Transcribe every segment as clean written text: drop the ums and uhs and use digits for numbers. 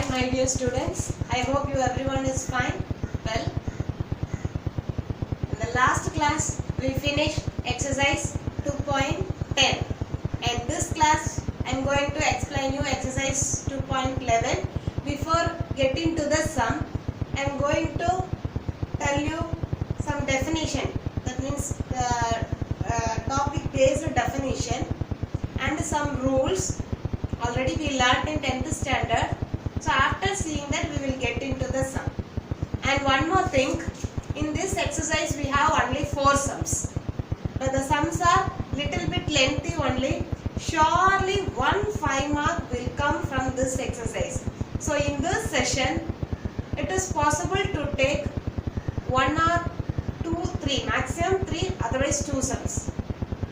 my dear students. I hope you everyone is fine. Well, in the last class we finished exercise 2.10. In this class I am going to explain you exercise 2.11. Before getting to the sum, I am going to tell you some definition. That means topic based definition and some rules. Already we learnt in 10th standard. So after seeing that we will get into the sum. And one more thing, in this exercise we have only 4 sums. But the sums are little bit lengthy only. Surely 1 5 mark will come from this exercise. So in this session it is possible to take 1 or 2, 3, maximum 3, otherwise 2 sums.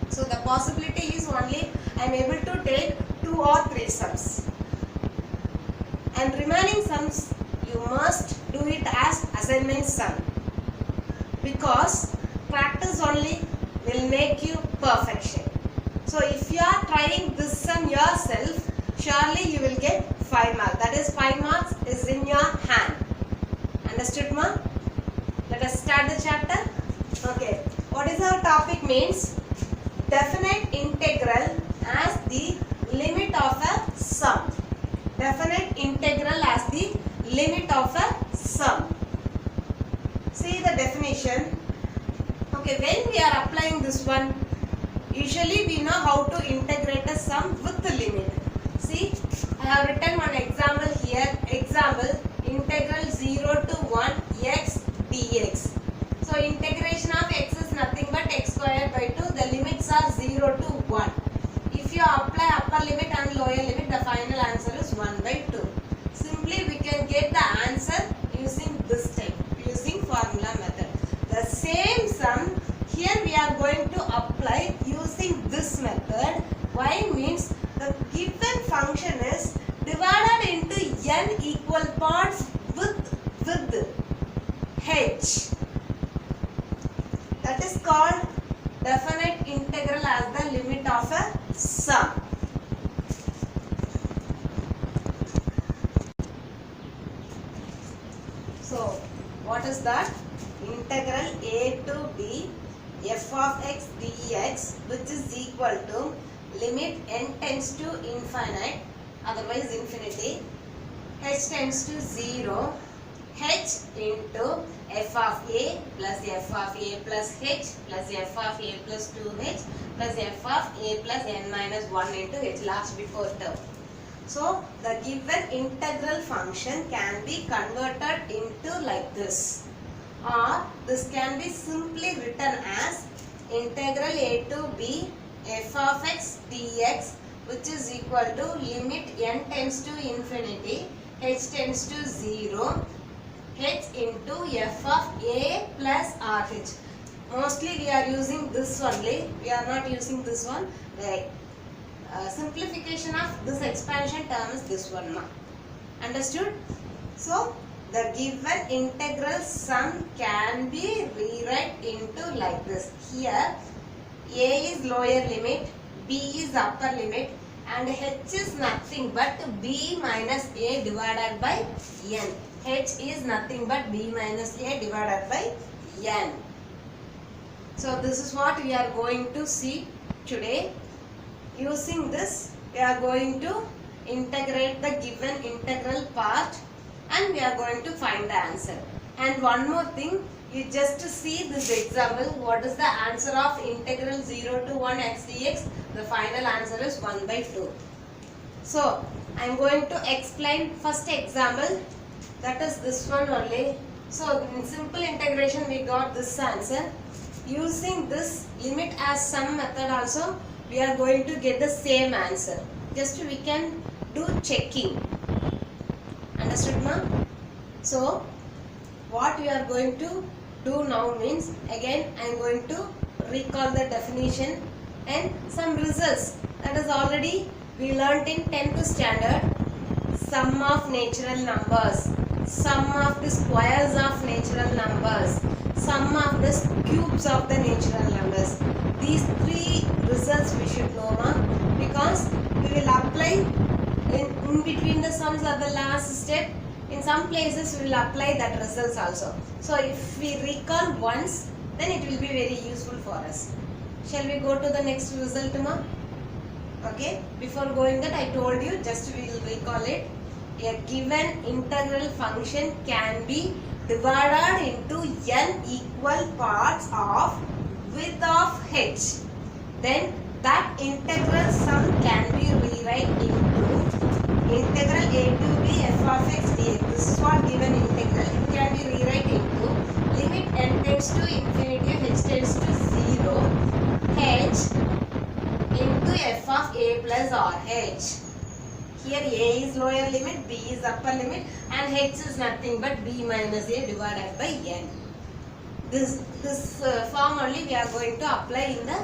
So the possibility is only I am able to take 2 or 3 sums. And remaining sums you must do it as assignment sum, because practice only will make you perfection. So if you are trying this sum yourself, surely you will get 5 marks. That is 5 marks is in your hand. Understood, ma? Let us start the chapter. Okay. What is our topic means? Definite integral as the limit of a sum. Definite integral as the limit of a sum. See the definition. Okay, when we are applying this one, usually we know how to integrate a sum with the limit. See, I have written one example here. Example, integral 0 to 1 x dx. So integration of x is nothing but x squared by 2. The limits are 0 to 1. If you apply upper limit and lower limit, the final answer is 1 by 2. Simply we can get the answer using this type, using formula method. The same sum here we are going to apply using this method. Why means the given function is divided into n equal parts with h. That is called definite integral as the limit of a sum. So, what is that? Integral a to b f of x dx, which is equal to limit n tends to infinite, otherwise infinity, h tends to 0, h into f of a plus f of a plus h plus f of a plus 2h plus f of a plus n minus 1 into h, last before term. So the given integral function can be converted into like this, or this can be simply written as integral a to b f of x dx, which is equal to limit n tends to infinity, h tends to 0, h into f of a plus rh. Mostly we are using this only, we are not using this one. The simplification of this expansion term is this one. Understood? So the given integral sum can be rewrite into like this. Here a is lower limit, b is upper limit, and h is nothing but b minus a divided by n. H is nothing but b minus a divided by n. So this is what we are going to see today. Using this we are going to integrate the given integral part and we are going to find the answer. And one more thing, you just see this example. What is the answer of integral 0 to 1 x dx? The final answer is 1 by 2. So I am going to explain first example. That is this one only. So in simple integration we got this answer. Using this limit as sum method also we are going to get the same answer. Just we can do checking. Understood, ma? So what we are going to do now means, again I am going to recall the definition and some results. That is already we learnt in 10th standard. Sum of natural numbers, sum of the squares of natural numbers, sum of the cubes of the natural numbers. These 3 results we should know, because we will apply in between the sums are the last step. In some places we will apply that results also. So if we recall once, then it will be very useful for us. Shall we go to the next result, ma? Okay, before going that, I told you, just we will recall it. A given integral function can be divided into n equal parts of width of h. Then that integral sum can be rewrite into integral a to b f of x dx. This is what given integral. It can be rewrite into limit n tends to infinity, h tends to 0, h into f of a plus or h. Here a is lower limit, b is upper limit, and h is nothing but b minus a divided by n. This form only we are going to apply in the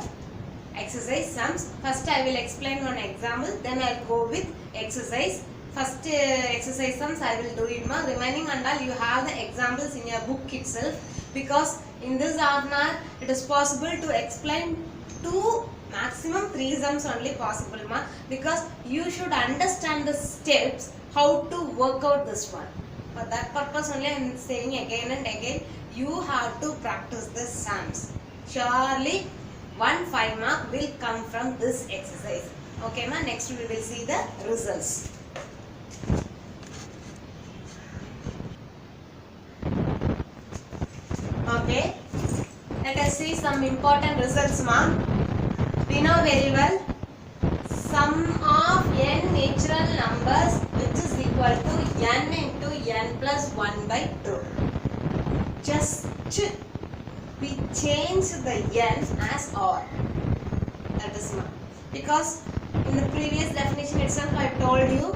exercise sums. First I will explain one example, then I will go with exercise. First exercise sums I will do it, ma. Remaining and all you have the examples in your book itself, because in this half an hour it is possible to explain 2, maximum 3 sums only possible, ma, because you should understand the steps how to work out this one. For that purpose only I am saying again and again, you have to practice the sums. Surely 1 5 mark will come from this exercise. Okay, ma. Next we will see the results. Okay, let us see some important results, ma. We know very well, sum of n natural numbers which is equal to n into n plus 1 by 2. Just we change the n as r. That is ma. Because in the previous definition itself I told you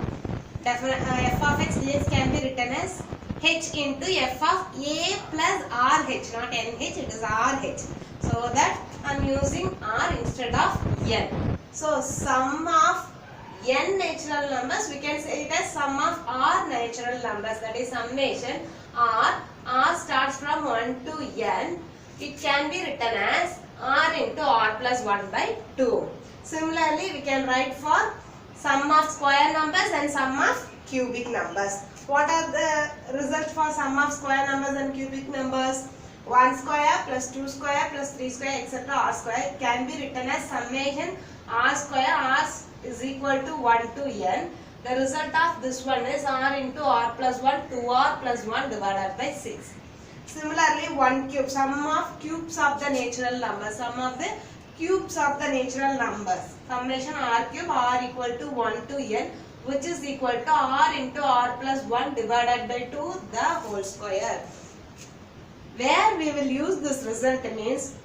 f of x dx can be written as h into f of a plus rh, not nh, it is rh. So that I am using r instead of n. So sum of n natural numbers, we can say it as sum of r natural numbers, that is summation r starts from 1 to n. It can be written as r into r plus 1 by 2. Similarly, we can write for sum of square numbers and sum of cubic numbers. What are the results for sum of square numbers and cubic numbers? 1 square plus 2 square plus 3 square etc. r square. It can be written as summation r square, r is equal to 1 to n. The result of this one is r into r plus 1, 2r plus 1 divided by 6. Similarly, 1 cube, sum of cubes of the natural numbers, sum of the cubes of the natural numbers. Summation r cube, r equal to 1 to n, which is equal to r into r plus 1 divided by 2 the whole square. Where we will use this result means,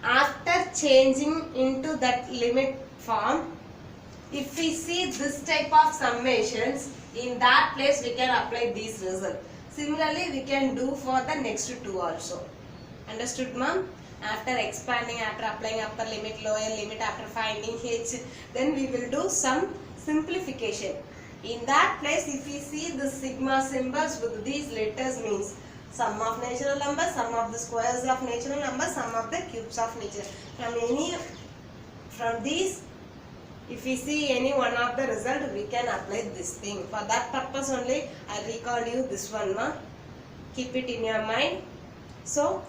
after changing into that limit form, if we see this type of summations, in that place we can apply these results. Similarly, we can do for the next two also. Understood, ma'am? After expanding, after applying upper limit, lower limit, after finding h, then we will do some simplification. In that place, if we see the sigma symbols with these letters means sum of natural numbers, sum of the squares of natural numbers, sum of the cubes of natural. From these, if we see any one of the result, we can apply this thing. For that purpose only, I recalled you this one, ma. Keep it in your mind. So,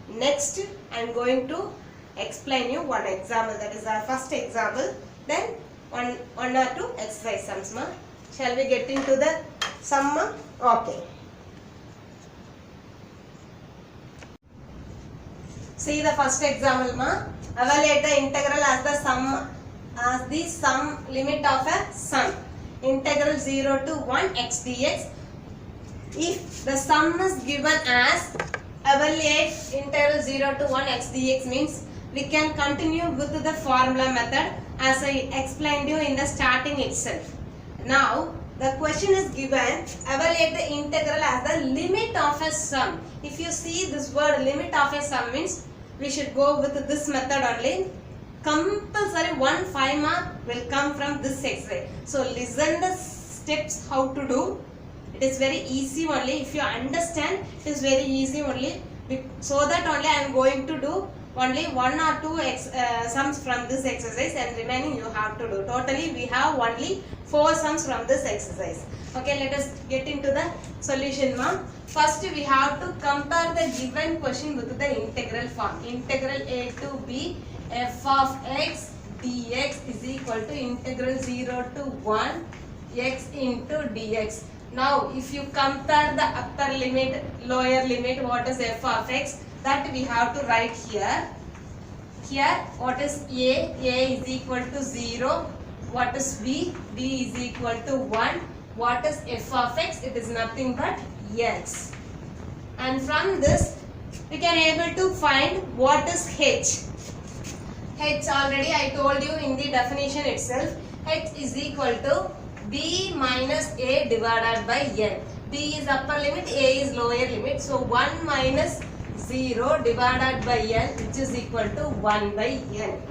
next I am going to explain you one example. That is our first example. Then one or two exercise sums, ma. Shall we get into the sum, ma? Okay. See the first example, ma. Evaluate the integral as the sum limit of a sum. Integral 0 to 1 x dx. If the sum is given as evaluate integral 0 to 1 x dx means we can continue with the formula method as I explained you in the starting itself. Now the question is given, evaluate the integral as the limit of a sum. If you see this word limit of a sum means we should go with this method only. Compulsory 1 5 mark will come from this exercise. So listen the steps how to do. It is very easy only. If you understand, it is very easy only. So that only I am going to do only one or two sums from this exercise, and remaining you have to do. Totally we have only 4 sums from this exercise. Okay, let us get into the solution, ma'am. First we have to compare the given question with the integral form. Integral a to b f of x dx is equal to integral 0 to 1 x into dx. Now if you compare the upper limit, lower limit, what is f of x, that we have to write here. Here what is a is equal to 0, what is b is equal to 1, what is f of x, it is nothing but x. And from this we can able to find what is h. H already I told you in the definition itself. H is equal to b minus a divided by n. B is upper limit, a is lower limit. So 1 minus 0 divided by n, which is equal to 1 by n.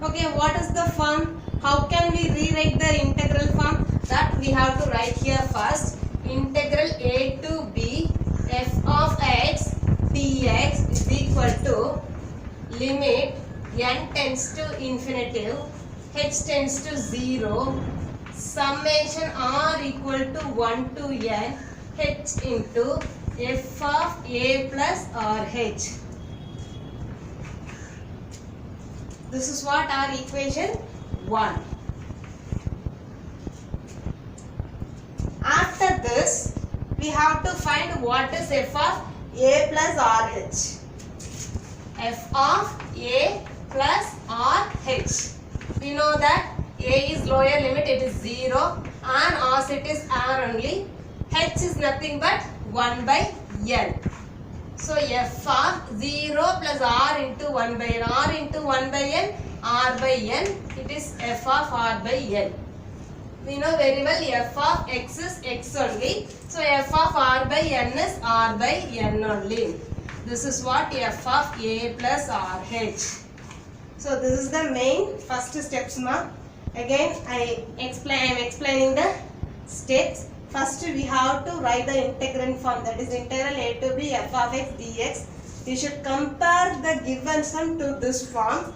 Okay, what is the form? How can we rewrite the integral form? That we have to write here first. Integral a to b f of x dx is equal to limit n tends to infinitive, h tends to 0, summation r equal to 1 to n, h into f of a plus rh. This is what our equation 1. After this, we have to find what is f of a plus rh. F of a plus rh. We know that a is lower limit, it is 0, and as it is r only, h is nothing but 1 by n. So f of 0 plus r into 1 by n, r into 1 by n, r by n, it is f of r by n. We know very well f of x is x only. So f of r by n is r by n only. This is what f of a plus rh. So this is the main first steps, ma'am. Again I am explaining the steps. First we have to write the integrand form, that is integral a to b f of x dx. We should compare the given sum to this form.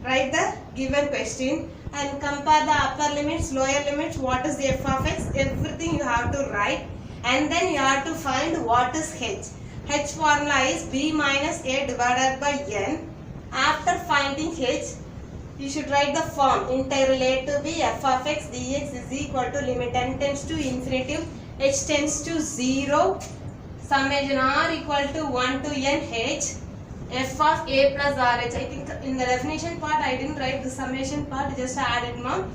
Write the given question and compare the upper limits, lower limits, what is the f of x, everything you have to write, and then you have to find what is h. H formula is b minus a divided by n. After finding h, you should write the form integral a to b f of x dx is equal to limit n tends to infinitive, h tends to 0, summation r equal to 1 to n h, f of a plus rh. I think in the definition part I didn't write the summation part, just added, ma'am.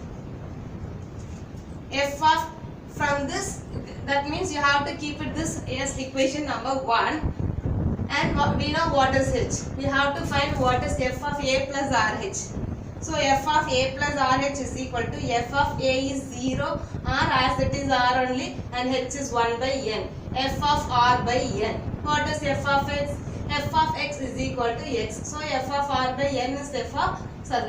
F of, from this, that means you have to keep it this as equation number 1. And we know what is h. We have to find what is f of a plus rh. So f of a plus rh is equal to f of a is 0, r as it is r only, and h is 1 by n. F of r by n. What is f of x? F of x is equal to x. So f of r by n is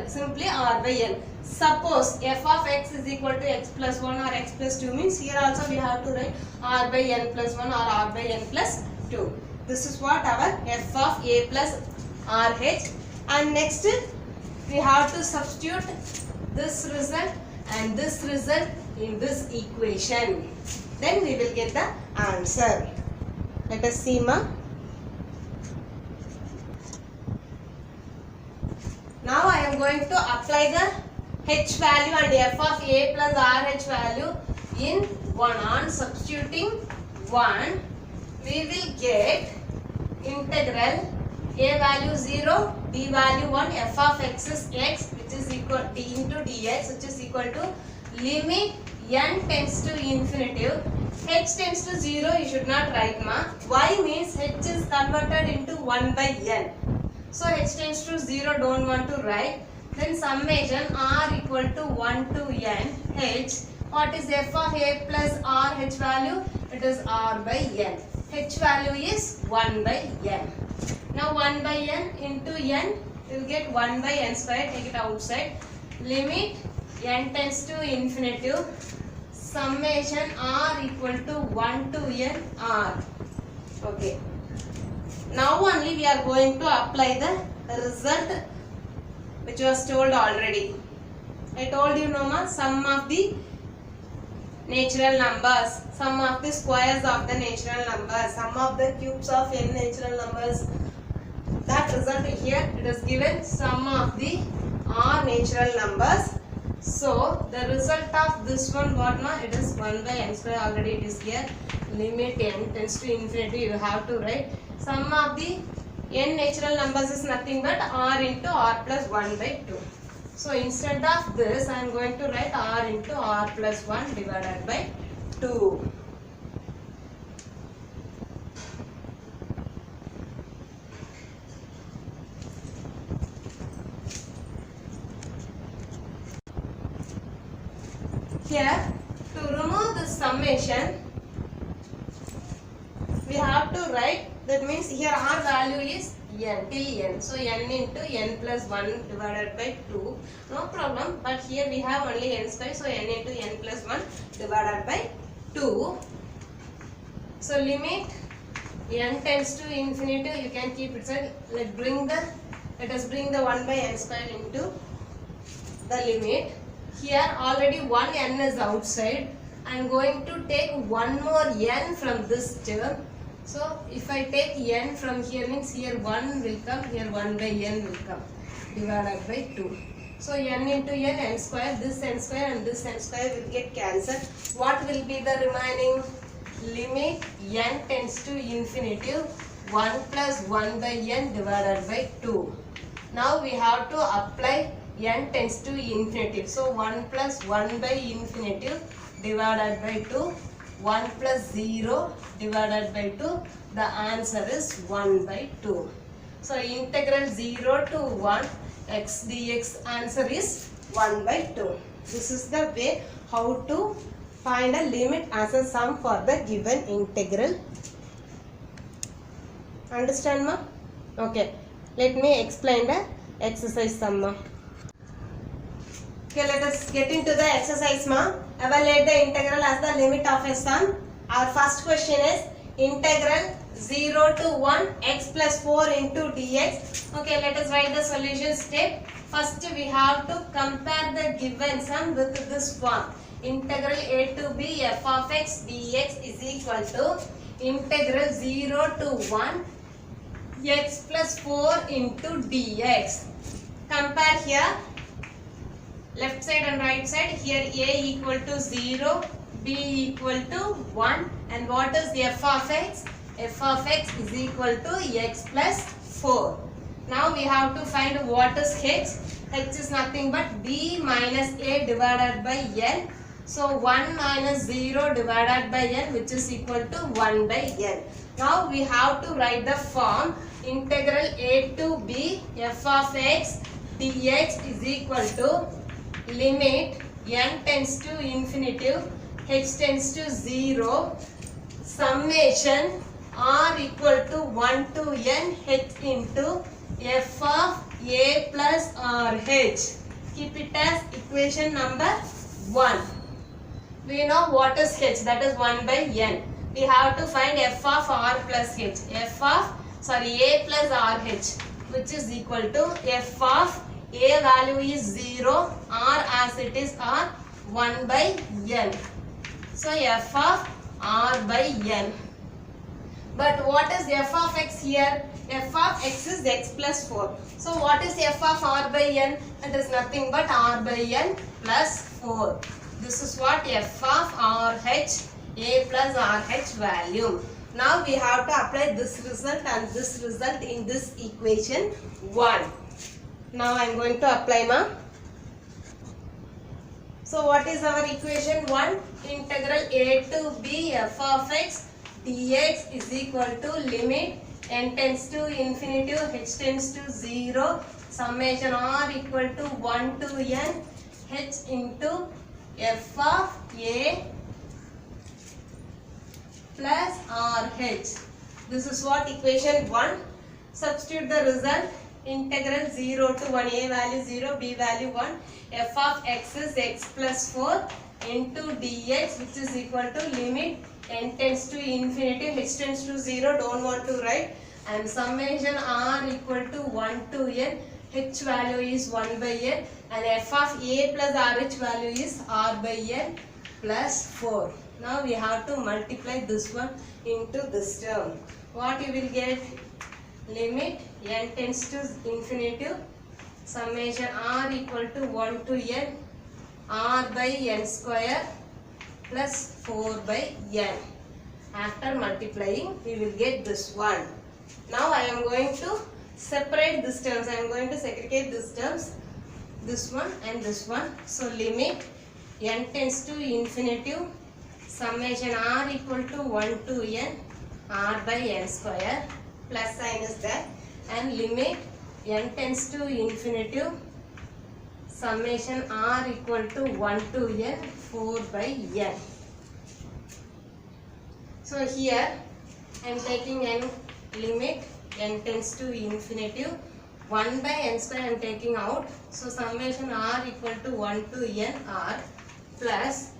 simply r by n. Suppose f of x is equal to x plus 1 or x plus 2 means here also we have to write r by n plus 1 or r by n plus 2. This is what our f of a plus rh. And next we have to substitute this result and this result in this equation. Then we will get the answer. Let us see, ma. Now I am going to apply the h value and f of a plus rh value in 1. On substituting 1, we will get integral a value 0, b value 1, f of x is x, which is equal d into dx, which is equal to limit n tends to infinitive, h tends to 0, you should not write, ma. Y means h is converted into 1 by n. So h tends to 0, don't want to write. Then summation r equal to 1 to n h. What is f of a plus r h value? It is r by n. H value is 1 by n. Now 1 by n into n, you will get 1 by n square, take it outside. Limit n tends to infinitive, summation r equal to 1 to n r. Okay. Now only we are going to apply the result which was told already. I told you no ma, sum of the natural numbers, sum of the squares of the natural numbers, sum of the cubes of n natural numbers. That result here it is given sum of the r natural numbers. So the result of this one what na, it is 1 by n square, already it is here. Limit n tends to infinity, you have to write sum of the n natural numbers is nothing but r into r plus 1 by 2. So instead of this I am going to write r into r plus 1 divided by 2. Here to remove this summation we have to write, that means here r value is n till n, so n into n plus 1 divided by 2, no problem, but here we have only n square, so n into n plus 1 divided by 2. So limit n tends to infinity, you can keep it, so let us bring the 1 by n square into the limit. Here already one n is outside, I am going to take one more n from this term. So if I take n from here means here 1 will come, here 1 by n will come, divided by 2. So n into n square, this n square and this n square will get cancelled. What will be the remaining? Limit n tends to infinity, 1 plus 1 by n divided by 2. Now we have to apply n tends to infinity. So 1 plus 1 by infinity divided by 2. 1 plus 0 divided by 2, the answer is 1 by 2. So integral 0 to 1 x dx, answer is 1 by 2. This is the way how to find a limit as a sum for the given integral. Understand ma? Okay, let me explain the exercise sum ma. Okay, let us get into the exercise ma. Evaluate the integral as the limit of a sum. Our first question is integral 0 to 1 x plus 4 into dx. Okay, let us write the solution step. First we have to compare the given sum with this form. Integral a to b f of x dx is equal to integral 0 to 1 x plus 4 into dx. Compare here. Left side and right side, here a equal to 0, b equal to 1, and what is f of x? F of x is equal to x plus 4. Now we have to find what is h. H is nothing but b minus a divided by n. So 1 minus 0 divided by n, which is equal to 1 by n. Now we have to write the form integral a to b f of x dx is equal to limit n tends to infinity, h tends to 0, summation r equal to 1 to n h into f of a plus rh. Keep it as equation number 1. We know what is h, that is 1 by n. We have to find f of r plus h, a plus rh, which is equal to f of a value is 0, r as it is r, 1 by n. So f of r by n. But what is f of x here? F of x is x plus 4. So what is f of r by n? It is nothing but r by n plus 4. This is what f of rh, a plus rh value. Now we have to apply this result and this result in this equation 1. Now I am going to apply ma. So what is our equation 1? Integral a to b f of x dx is equal to limit n tends to infinity, h tends to 0, summation r equal to 1 to n h into f of a plus rh. This is what equation 1. Substitute the result. Integral 0 to 1, a value 0, b value 1, f of x is x plus 4 into dx, which is equal to limit n tends to infinity, h tends to 0, don't want to write, and summation r equal to 1 to n, h value is 1 by n, and f of a plus rh value is r by n plus 4. Now we have to multiply this one into this term. What you will get? Limit n tends to infinity, summation r equal to 1 to n, r by n square plus 4 by n. After multiplying, we will get this one. Now I am going to separate these terms. I am going to segregate these terms, this one and this one. So limit n tends to infinity, summation r equal to 1 to n, r by n square, plus sign is there, and limit n tends to infinity, summation r equal to 1 to n, 4 by n. So here I am taking n limit n tends to infinity, 1 by n square I am taking out. So summation r equal to 1 to n r, plus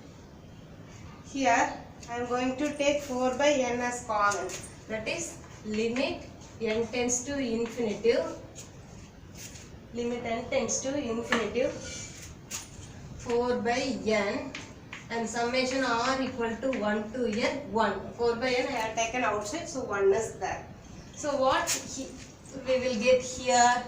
here I am going to take 4 by n as common. That is limit n tends to infinity, limit n tends to infinity, 4 by n, and summation r equal to 1 to n, 1. 4 by n I have taken outside, so 1 is there. So what we will get here?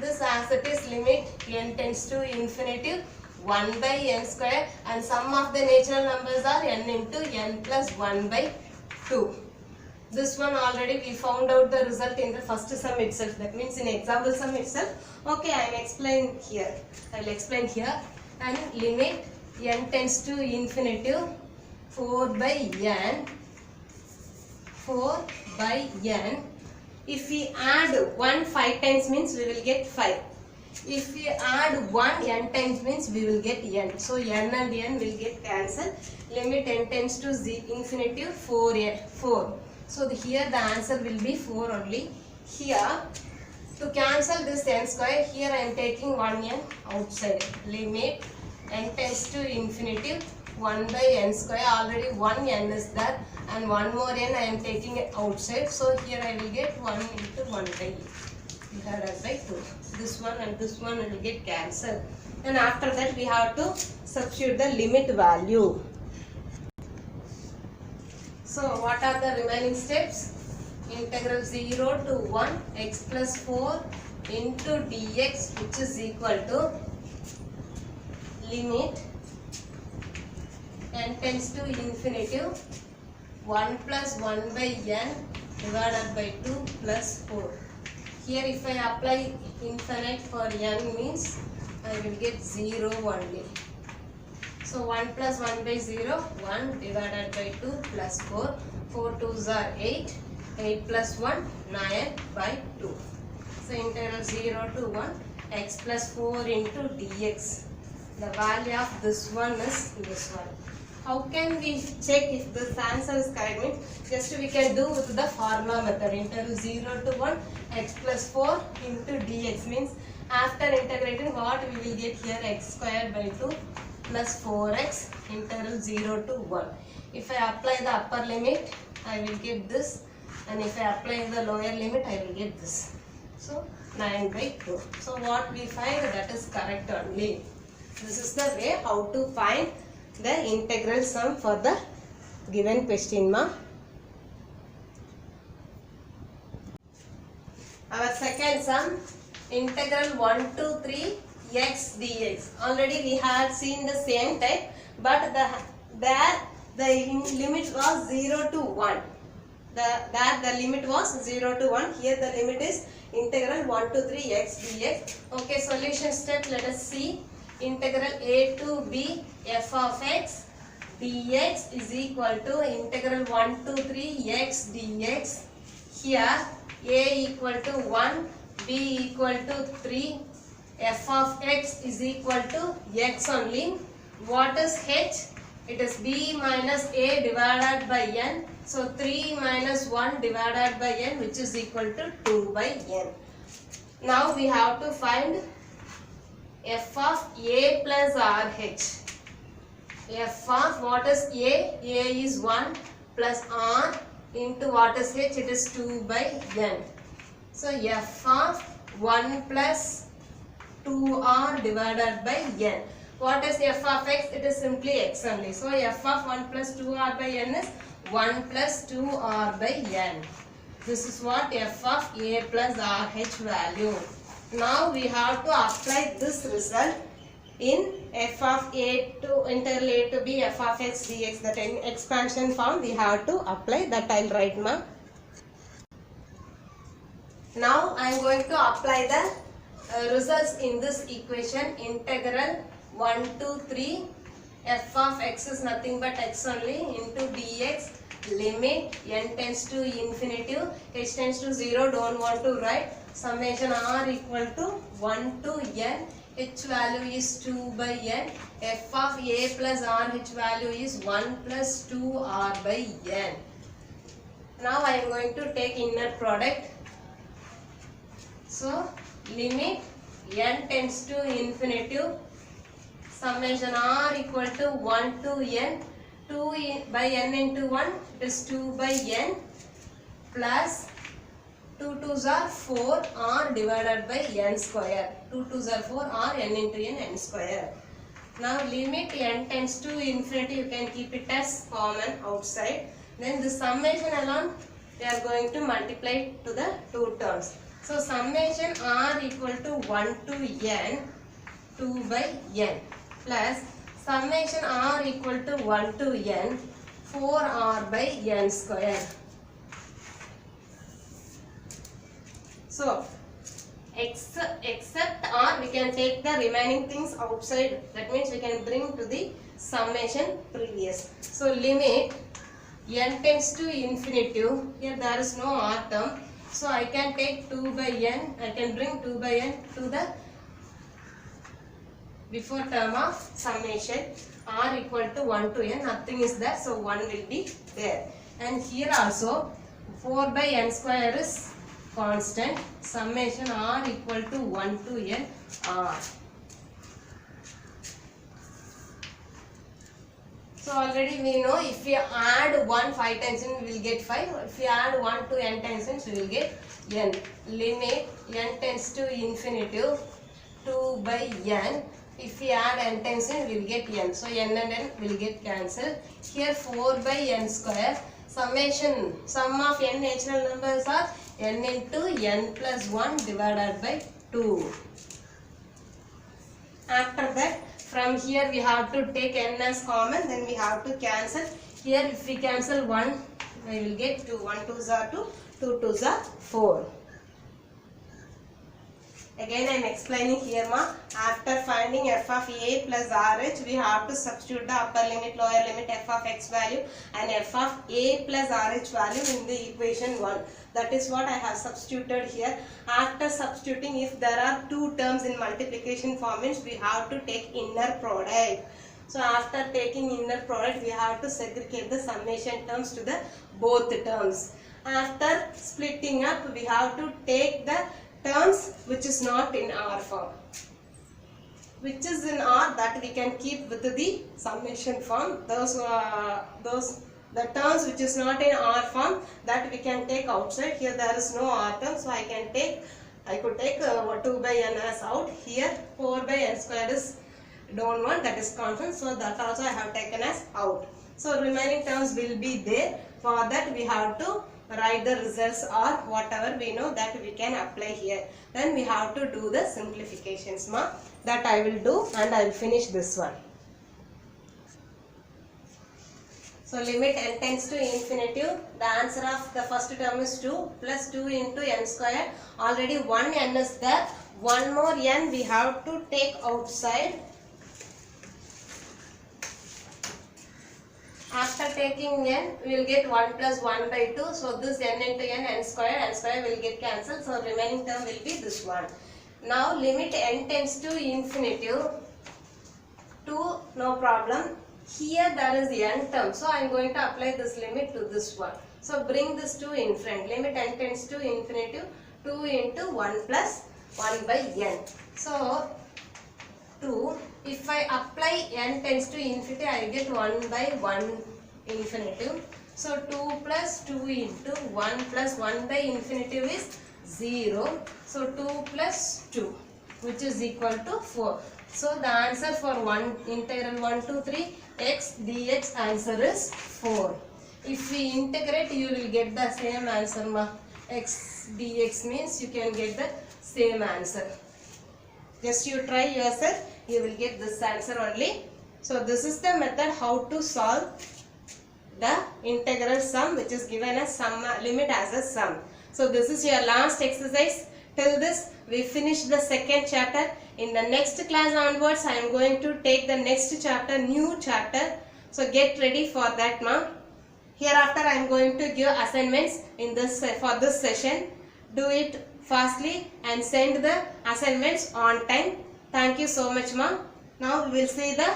This as it is limit n tends to infinity, 1 by n square, and sum of the natural numbers are n into n plus 1 by 2. This one already we found out the result in the first sum itself. That means in example sum itself. Okay, I am explaining here. I will explain here. And limit n tends to infinity, 4 by n, 4 by n. If we add 1 5 times means we will get 5. If we add 1 n times means we will get n. So n and n will get cancelled. Limit n tends to infinity, 4. So here the answer will be 4 only. Here to cancel this n square, here I am taking 1 n outside. Limit n tends to infinity, 1 by n square. Already 1 n is there, and 1 more n I am taking it outside. So here I will get 1 into 1 by e divided by 2. This one and this one will get cancelled. And after that we have to substitute the limit value. So what are the remaining steps? Integral 0 to 1 x plus 4 into dx, which is equal to limit n tends to infinity, 1 plus 1 by n divided by 2 plus 4. Here if I apply infinite for n means I will get 0 only. So 1 plus 1 by 0, 1 divided by 2 plus 4. 4 2s are 8. 8 plus 1, 9 by 2. So integral 0 to 1 x plus 4 into dx. The value of this one is this one. How can we check if this answer is correct? Means just we can do with the formula method. Integral 0 to 1 x plus 4 into dx means after integrating what we will get here, x squared by 2 plus 4x integral 0 to 1. If I apply the upper limit, I will get this, and if I apply the lower limit, I will get this. So 9 by 2. So what we find, that is correct only. This is the way how to find the integral sum for the given question mark. Our second sum, integral 1 to 3 x dx. Already we had seen the same type, but there the limit was 0 to 1. The limit was 0 to 1. Here the limit is integral 1 to 3 x dx. Okay, solution step, let us see. Integral a to b f of x dx is equal to integral 1 to 3 x dx. Here a equal to 1, b equal to 3, f of x is equal to x only. What is h? It is b minus a divided by n. So 3 minus 1 divided by n, which is equal to 2 by n. Now we have to find f of a plus rh. F of what is a? A is 1 plus r into what is h? It is 2 by n. So f of 1 plus 2r divided by n. What is f of x? It is simply x only. So f of 1 plus 2r by n is 1 plus 2r by n. This is what f of a plus rh value. Now we have to apply this result in f of a to integral a to b f of x dx. That in expansion form we have to apply. That I will write, ma. Now I am going to apply the results in this equation. Integral 1 to 3 f of x is nothing but x only into dx, limit n tends to infinity, h tends to 0, don't want to write, summation r equal to 1 to n, h value is 2 by n, f of a plus rh value is 1 plus 2r by n. Now I am going to take inner product. So limit n tends to infinity, summation r equal to 1 to n, 2 by n into 1 it is 2 by n plus 2 2s are 4 r divided by n square. 2 2s are 4 r n into n square. Now limit n tends to infinity, you can keep it as common outside. Then the summation alone we are going to multiply to the two terms. So summation r equal to 1 to n 2 by n plus summation r equal to 1 to n 4r by n square. So except r we can take the remaining things outside. That means we can bring to the summation previous. So limit n tends to infinity. Here there is no r term. So I can take 2 by n. I can bring 2 by n to the before term of summation. R equal to 1 to n. Nothing is there. So 1 will be there. And here also 4 by n square is constant. Summation r equal to 1 to n r. So already we know if we add 1 5 times n we will get 5. If we add 1 to n times n we will get n. Limit n tends to infinity 2 by n. If we add n times n we will get n. So n and n will get cancelled. Here 4 by n square. Summation, sum of n natural numbers are n into n plus 1 divided by 2. After that, from here we have to take n as common, then we have to cancel. Here if we cancel 1, we will get 2. 1 2s are 2, 2 2s are 4. Again I am explaining here, ma. After finding f of a plus rh, we have to substitute the upper limit, lower limit f of x value and f of a plus rh value in the equation 1. That is what I have substituted here. After substituting, if there are two terms in multiplication form, means we have to take inner product. So after taking inner product, we have to segregate the summation terms to the both terms. After splitting up, we have to take the terms which is not in R form. Which is in R, that we can keep with the summation form. The terms which is not in R form, that we can take outside. Here there is no R term, so I could take 2 by n as out. Here 4 by n square is don't want, that is constant, so that also I have taken as out. So remaining terms will be there. For that we have to write the results or whatever we know that we can apply here. Then we have to do the simplifications, ma. That I will do and I will finish this one. So limit n tends to infinity. The answer of the first term is 2 plus 2 into n square. Already 1 n is there. One more n we have to take outside. After taking n, we will get 1 plus 1 by 2. So this n into n square will get cancelled. So remaining term will be this one. Now limit n tends to infinity. 2, no problem. Here there is n term. So I am going to apply this limit to this one. So bring this 2 in front. Limit n tends to infinity. 2 into 1 plus 1 by n. So 2. If I apply n tends to infinity, I get 1 by 1 infinity. So 2 plus 2 into 1 plus 1 by infinitive is 0. So 2 plus 2, which is equal to 4. So the answer for integral 1 to 3 x dx answer is 4. If we integrate, you will get the same answer ma. X dx means you can get the same answer. Just you try yourself, you will get this answer only. So this is the method how to solve the integral sum, which is given as sum limit as a sum. So this is your last exercise. Till this we finish the second chapter. In the next class onwards, I am going to take the next chapter, new chapter. So get ready for that now. Hereafter I am going to give assignments in this for this session. Do it fastly and send the assignments on time. Thank you so much, ma. Now we will see the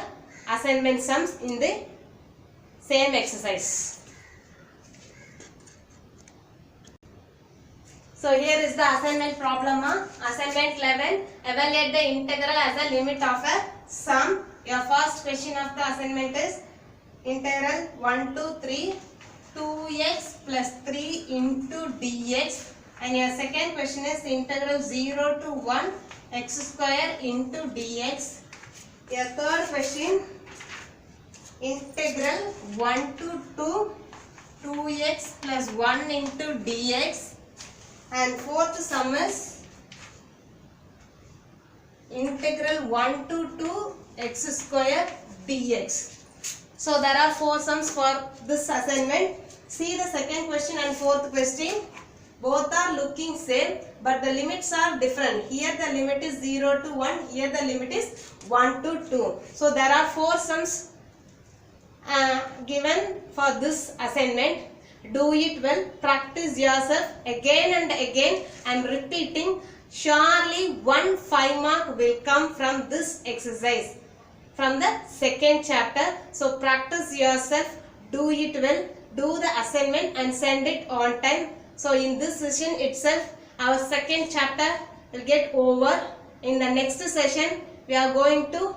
assignment sums in the same exercise. So here is the assignment problem. Assignment 11. Evaluate the integral as a limit of a sum. Your first question of the assignment is integral 1 to 3 2x plus 3 into dx, and your second question is integral 0 to 1 x square into dx. Your third question integral 1 to 2 2x plus 1 into dx, and fourth sum is integral 1 to 2 x square dx. So there are 4 sums for this assignment. See the second question and fourth question. Both are looking same, but the limits are different. Here the limit is 0 to 1. Here the limit is 1 to 2. So there are 4 sums given for this assignment. Do it well. Practice yourself again and again. I am repeating. Surely 1 5 mark will come from this exercise, from the second chapter. So practice yourself, do it well, do the assignment and send it on time. So in this session itself, our second chapter will get over. In the next session, we are going to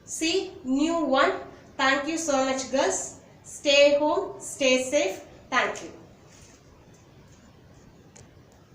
see new one. Thank you so much, girls. Stay home, stay safe. Thank you.